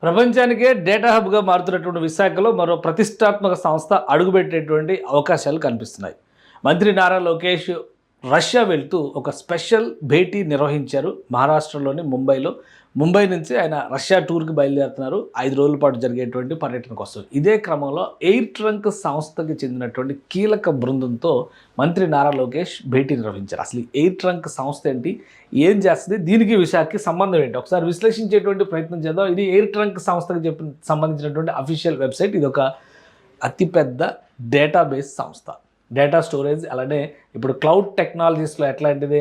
ప్రపంచానికే డేటా హబ్గా మారుతున్నటువంటి విశాఖలో మరో ప్రతిష్టాత్మక సంస్థ అడుగుపెట్టేటువంటి అవకాశాలు కనిపిస్తున్నాయి. మంత్రి నారా లోకేష్ రష్యా వెళ్తూ ఒక స్పెషల్ భేటీ నిర్వహించారు. మహారాష్ట్రలోని ముంబై నుంచి ఆయన రష్యా టూర్కి బయలుదేరుతున్నారు. 5 రోజుల పాటు జరిగేటువంటి పర్యటన కోసం. ఇదే క్రమంలో ఎయిర్ ట్రంక్ సంస్థకి చెందినటువంటి కీలక బృందంతో మంత్రి నారా లోకేష్ భేటీ నిర్వహించారు. అసలు ఎయిర్ ట్రంక్ సంస్థ ఏంటి, ఏం చేస్తుంది, దీనికి విశాఖకి సంబంధం ఏంటి, ఒకసారి విశ్లేషించేటువంటి ప్రయత్నం చేద్దాం. ఇది ఎయిర్ ట్రంక్ సంస్థకి సంబంధించినటువంటి అఫీషియల్ వెబ్సైట్. ఇది ఒక అతిపెద్ద డేటాబేస్ సంస్థ, డేటా స్టోరేజ్. అలానే ఇప్పుడు క్లౌడ్ టెక్నాలజీస్లో ఎట్లాంటిది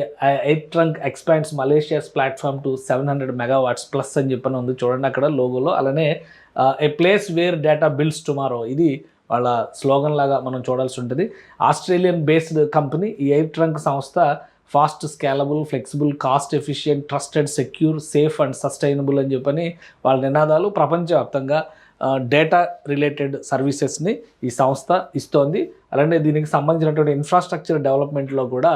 Air Trunk expands Malaysia's platform to 700 megawatts plus అని చెప్పని ఉంది చూడండి అక్కడ లోగోలో. అలానే a place where data builds tomorrow, ఇది వాళ్ళ స్లోగన్ లాగా మనం చూడాల్సి ఉంటుంది. ఆస్ట్రేలియన్ బేస్డ్ కంపెనీ ఈ ఎయిర్ ట్రంక్ సంస్థ fast, scalable, flexible, cost efficient, trusted, secure, safe and sustainable అని చెప్పని వాళ్ళ నినాదాలు. ప్రపంచవ్యాప్తంగా డేటా రిలేటెడ్ సర్వీసెస్ని ఈ సంస్థ ఇస్తోంది. అలానే దీనికి సంబంధించినటువంటి ఇన్ఫ్రాస్ట్రక్చర్ డెవలప్మెంట్లో కూడా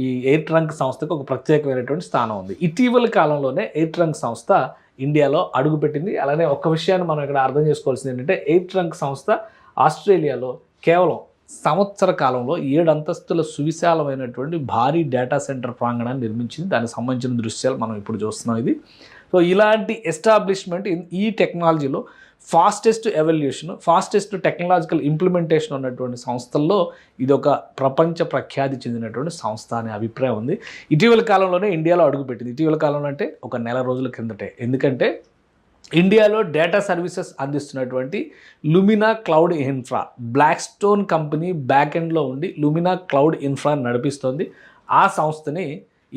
ఈ ఎయిర్ ట్రంక్ సంస్థకు ఒక ప్రత్యేకమైనటువంటి స్థానం ఉంది. ఇటీవల కాలంలోనే ఎయిర్ ట్రంక్ సంస్థ ఇండియాలో అడుగుపెట్టింది. అలానే ఒక్క విషయాన్ని మనం ఇక్కడ అర్థం చేసుకోవాల్సింది ఏంటంటే, ఎయిర్ ట్రంక్ సంస్థ ఆస్ట్రేలియాలో కేవలం సంవత్సర కాలంలో 7 అంతస్తుల సువిశాలమైనటువంటి భారీ డేటా సెంటర్ ప్రాంగణాన్ని నిర్మించింది. దానికి సంబంధించిన దృశ్యాలు మనం ఇప్పుడు చూస్తున్నాం. ఇది సో ఇలాంటి ఎస్టాబ్లిష్మెంట్ ఈ టెక్నాలజీలో fastest evolution, fastest technological implementation ఉన్నటువంటి సంస్థల్లో ఇది ఒక ప్రపంచ ప్రఖ్యాతి చెందినటువంటి సంస్థ అనే అభిప్రాయం ఉంది. ఇటీవల కాలంలోనే ఇండియాలో అడుగుపెట్టింది. ఇటీవల కాలంలో అంటే ఒక నెల రోజుల కిందటే. ఎందుకంటే ఇండియాలో డేటా సర్వీసెస్ అందిస్తున్నటువంటి Lumina cloud infra, Blackstone company back ఎండ్లో ఉండి లుమినా క్లౌడ్ ఇన్ఫ్రా నడిపిస్తోంది. ఆ సంస్థని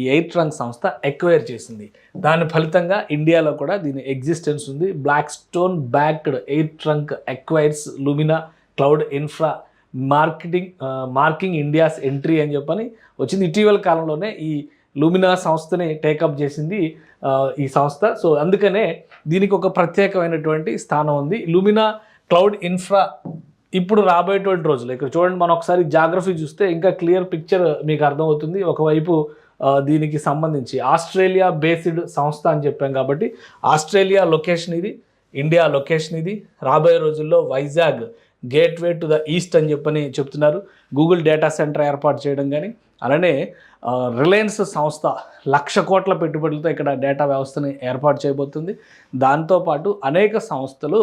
ఈ ఎయిర్ ట్రంక్ సంస్థ ఎక్వైర్ చేసింది. దాని ఫలితంగా ఇండియాలో కూడా దీని ఎగ్జిస్టెన్స్ ఉంది. Blackstone backed Air Trunk acquires Lumina cloud infra marking India's entry అని చెప్పని వచ్చింది. ఇటీవల కాలంలోనే ఈ లుమినా సంస్థని టేకప్ చేసింది ఈ సంస్థ. సో అందుకనే దీనికి ఒక ప్రత్యేకమైనటువంటి స్థానం ఉంది. లుమినా క్లౌడ్ ఇన్ఫ్రా ఇప్పుడు రాబోయేటువంటి రోజులు ఇక్కడ చూడండి, మనం ఒకసారి జాగ్రఫీ చూస్తే ఇంకా క్లియర్ పిక్చర్ మీకు అర్థమవుతుంది. ఒకవైపు దీనికి సంబంధించి ఆస్ట్రేలియా బేస్డ్ సంస్థ అని చెప్పాం కాబట్టి ఆస్ట్రేలియా లొకేషన్ ఇది, ఇండియా లొకేషన్ ఇది. రాబోయే రోజుల్లో Vizag gateway to the east అని చెప్పని చెప్తున్నారు. గూగుల్ డేటా సెంటర్ ఏర్పాటు చేయడం కానీ, అలానే రిలయన్స్ సంస్థ 1,00,000 కోట్ల పెట్టుబడులతో ఇక్కడ డేటా వ్యవస్థని ఏర్పాటు చేయబోతుంది. దాంతోపాటు అనేక సంస్థలు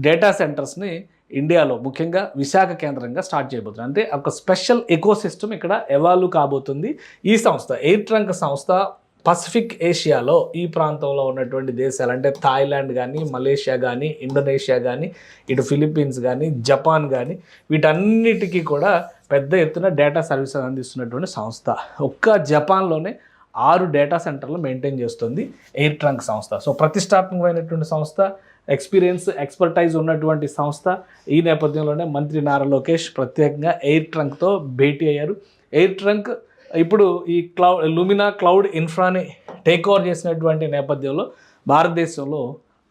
డేటా సెంటర్స్ని ఇండియాలో ముఖ్యంగా విశాఖ కేంద్రంగా స్టార్ట్ చేయబోతుంది. అంటే ఒక స్పెషల్ ఎకోసిస్టమ్ ఇక్కడ ఎవాల్వ్ కాబోతుంది. ఈ సంస్థ ఎయిర్ ట్రంక్ సంస్థ పసిఫిక్ ఏషియాలో ఈ ప్రాంతంలో ఉన్నటువంటి దేశాలు అంటే థాయిలాండ్ కానీ, మలేషియా కానీ, ఇండోనేషియా కానీ, ఇటు ఫిలిప్పీన్స్ కానీ, జపాన్ కానీ, వీటన్నిటికీ కూడా పెద్ద ఎత్తున డేటా సర్వీసెస్ అందిస్తున్నటువంటి సంస్థ. ఒక్క జపాన్లోనే 6 డేటా సెంటర్లు మెయింటైన్ చేస్తుంది ఎయిర్ ట్రంక్ సంస్థ. సో ప్రతిష్టాత్మకమైనటువంటి సంస్థ, ఎక్స్పర్టైజ్ ఉన్నటువంటి సంస్థ. ఈ నేపథ్యంలోనే మంత్రి నారా లోకేష్ ప్రత్యేకంగా ఎయిర్ ట్రంక్తో భేటీ అయ్యారు. ఎయిర్ ట్రంక్ ఇప్పుడు ఈ లుమినా క్లౌడ్ ఇన్ఫ్రాని టేక్ ఓవర్ చేసినటువంటి నేపథ్యంలో భారతదేశంలో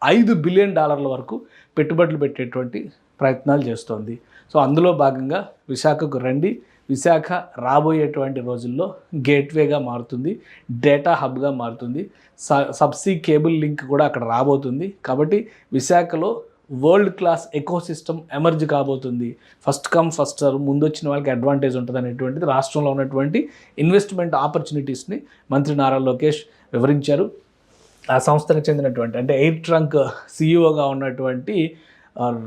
$5 బిలియన్ వరకు పెట్టుబడులు పెట్టేటువంటి ప్రయత్నాలు చేస్తోంది. సో అందులో భాగంగా విశాఖకు రండి. విశాఖ రాబోయేటువంటి రోజుల్లో గేట్వేగా మారుతుంది, డేటా హబ్గా మారుతుంది. సబ్సీ కేబుల్ లింక్ కూడా అక్కడ రాబోతుంది. కాబట్టి విశాఖలో వరల్డ్ క్లాస్ ఎకోసిస్టమ్ ఎమర్జ్ కాబోతుంది. ఫస్ట్ కమ్ ఫస్ట్ సర్వ్, ముందు వచ్చిన వాళ్ళకి అడ్వాంటేజ్ ఉంటుంది అనేటువంటిది రాష్ట్రంలో ఉన్నటువంటి ఇన్వెస్ట్మెంట్ ఆపర్చునిటీస్ని మంత్రి నారా లోకేష్ వివరించారు. ఆ సంస్థకు చెందినటువంటి అంటే ఎయిర్ ట్రంక్ సిఇఓగా ఉన్నటువంటి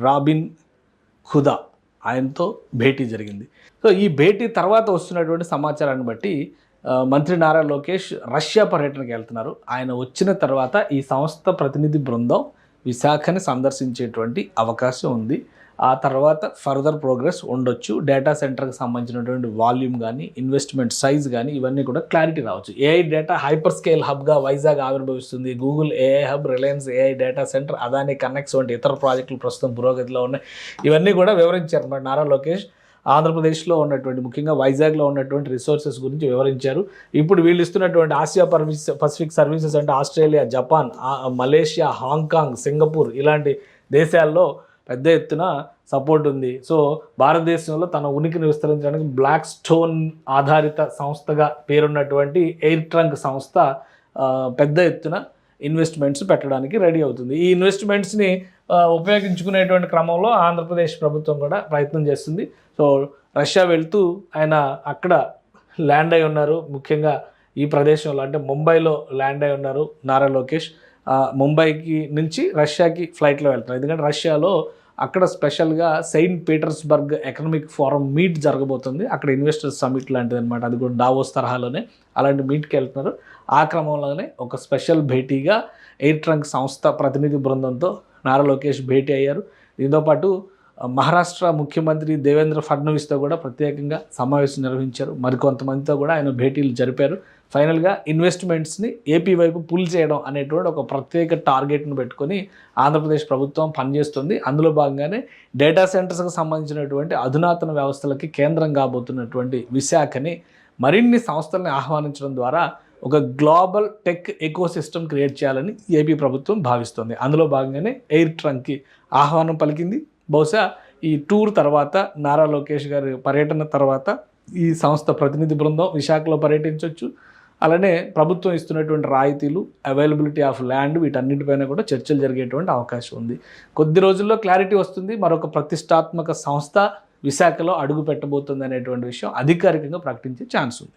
రాబిన్ హుదా, ఆయనతో భేటీ జరిగింది. సో ఈ భేటీ తర్వాత వస్తున్నటువంటి సమాచారాన్ని బట్టి మంత్రి నారా లోకేష్ రష్యా పర్యటనకు వెళ్తున్నారు. ఆయన వచ్చిన తర్వాత ఈ సంస్థ ప్రతినిధి బృందం విశాఖని సందర్శించేటువంటి అవకాశం ఉంది. ఆ తర్వాత ఫర్దర్ ప్రోగ్రెస్ ఉండొచ్చు. డేటా సెంటర్కి సంబంధించినటువంటి వాల్యూమ్ కానీ, ఇన్వెస్ట్మెంట్ సైజ్ కానీ, ఇవన్నీ కూడా క్లారిటీ రావచ్చు. ఏఐ డేటా హైపర్ స్కేల్ హబ్గా వైజాగ్ ఆవిర్భవిస్తుంది. Google AI hub, Reliance AI data centre, Adani connects వంటి ఇతర ప్రాజెక్టులు ప్రస్తుతం పురోగతిలో ఉన్నాయి. ఇవన్నీ కూడా వివరించారు మరి నారా లోకేష్. ఆంధ్రప్రదేశ్లో ఉన్నటువంటి ముఖ్యంగా వైజాగ్లో ఉన్నటువంటి రిసోర్సెస్ గురించి వివరించారు. ఇప్పుడు వీళ్ళు ఇస్తున్నటువంటి ఆసియా పసిఫిక్ సర్వీసెస్ అంటే Australia, Japan, Malaysia, Hong Kong, Singapore ఇలాంటి దేశాల్లో పెద్ద ఎత్తున సపోర్ట్ ఉంది. సో భారతదేశంలో తన ఉనికిని విస్తరించడానికి బ్లాక్ స్టోన్ ఆధారిత సంస్థగా పేరున్నటువంటి ఎయిర్ ట్రంక్ సంస్థ పెద్ద ఎత్తున ఇన్వెస్ట్మెంట్స్ పెట్టడానికి రెడీ అవుతుంది. ఈ ఇన్వెస్ట్మెంట్స్ని ఉపయోగించుకునేటువంటి క్రమంలో ఆంధ్రప్రదేశ్ ప్రభుత్వం కూడా ప్రయత్నం చేస్తుంది. సో రష్యా వెళ్తూ ఆయన అక్కడ ల్యాండ్ అయి ఉన్నారు. ముఖ్యంగా ఈ ప్రదేశంలో అంటే ముంబైలో ల్యాండ్ అయి ఉన్నారు నారా లోకేష్. ముంబైకి నుంచి రష్యాకి ఫ్లైట్లో వెళ్తున్నారు. ఎందుకంటే రష్యాలో అక్కడ స్పెషల్గా Saint Petersburg economic forum meet జరగబోతుంది. అక్కడ ఇన్వెస్టర్స్ సమిట్ లాంటిది అనమాట. అది కూడా డావోస్ తరహాలోనే అలాంటి మీట్కి వెళ్తున్నారు. ఆ క్రమంలోనే ఒక స్పెషల్ భేటీగా ఎయిర్ ట్రంక్ సంస్థ ప్రతినిధి బృందంతో నారా లోకేష్ భేటీ అయ్యారు. దీంతోపాటు మహారాష్ట్ర ముఖ్యమంత్రి దేవేంద్ర ఫడ్నవీస్తో కూడా ప్రత్యేకంగా సమావేశం నిర్వహించారు. మరికొంతమందితో కూడా ఆయన భేటీలు జరిపారు. ఫైనల్గా ఇన్వెస్ట్మెంట్స్ని ఏపీ వైపు పుల్ చేయడం అనేటువంటి ఒక ప్రత్యేక టార్గెట్ను పెట్టుకొని ఆంధ్రప్రదేశ్ ప్రభుత్వం పనిచేస్తుంది. అందులో భాగంగానే డేటా సెంటర్స్కి సంబంధించినటువంటి అధునాతన వ్యవస్థలకి కేంద్రం కాబోతున్నటువంటి విశాఖని మరిన్ని సంస్థల్ని ఆహ్వానించడం ద్వారా ఒక గ్లోబల్ టెక్ ఎకోసిస్టమ్ క్రియేట్ చేయాలని ఏపీ ప్రభుత్వం భావిస్తుంది. అందులో భాగంగానే ఎయిర్ ట్రంక్కి ఆహ్వానం పలికింది. బహుశా ఈ టూర్ తర్వాత నారా లోకేష్ గారి పర్యటన తర్వాత ఈ సంస్థ ప్రతినిధి బృందం విశాఖలో పర్యటించవచ్చు. అలానే ప్రభుత్వం ఇస్తున్నటువంటి రాయితీలు, అవైలబిలిటీ ఆఫ్ ల్యాండ్, వీటన్నిటిపైన కూడా చర్చలు జరిగేటువంటి అవకాశం ఉంది. కొద్ది రోజుల్లో క్లారిటీ వస్తుంది. మరొక ప్రతిష్టాత్మక సంస్థ విశాఖలో అడుగు పెట్టబోతుంది అనేటువంటి విషయం అధికారికంగా ప్రకటించే ఛాన్స్ ఉంది.